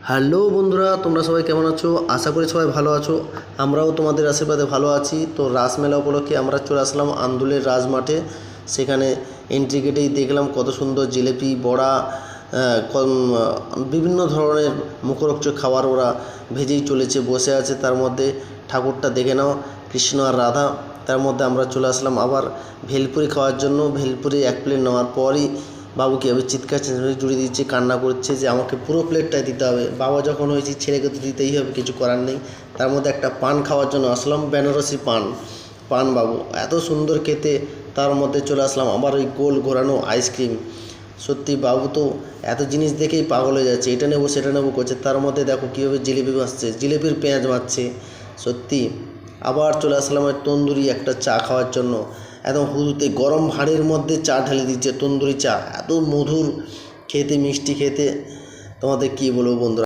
Hello বন্ধুরা, তোমরা সবাই কেমন আছো? আশা করি সবাই ভালো আছো। আমরাও তোমাদের আশীর্বাদে ভালো আছি। তো রাসমেলা উপলক্ষে আমরা চলে আসলাম আন্দুলের রাজমাঠে। সেখানে এন্ট্রি গেটেই দেখলাম কত সুন্দর জিলিপি, বড়া, বিভিন্ন ধরনের মুখরোচক খাবার ওরা ভেজেই চলেছে, বসে আছে। তার মধ্যে ঠাকুরটা দেখে নাও, কৃষ্ণ আর রাধা। তার মধ্যে আমরা চলে আসলাম আবার ভেলপুরি খাওয়ার জন্য। ভেলপুরি এক প্লেট নেওয়ার পরই বাবু কীভাবে চিৎকার চেঁচামেচি জুড়ে দিচ্ছে, কান্না করছে যে আমাকে পুরো প্লেটটাই দিতে হবে। বাবা যখন হয়েছি ছেলেকে তো দিতেই হবে, কিছু করার নেই। তার মধ্যে একটা পান খাওয়ার জন্য আসলাম, বেনারসি পান। পান বাবু এত সুন্দর খেতে। তার মধ্যে চলে আসলাম আবার ওই গোল ঘোরানো আইসক্রিম। সত্যি বাবু তো এত জিনিস দেখেই পাগল হয়ে যাচ্ছে, এটা নেবো সেটা নেবো করছে। তার মধ্যে দেখো কীভাবে জিলিপি মারছে, জিলিপির পেঁয়াজ মারছে। সত্যি আবার চলে আসলাম ওই তন্দুরি একটা চা খাওয়ার জন্য। একদম হুদুতে গরম ভাঁড়ের মধ্যে চা ঢেলে দিচ্ছে, তন্দুরি চা এত মধুর খেতে, মিষ্টি খেতে, তোমাদের কী বলবো বন্ধুরা।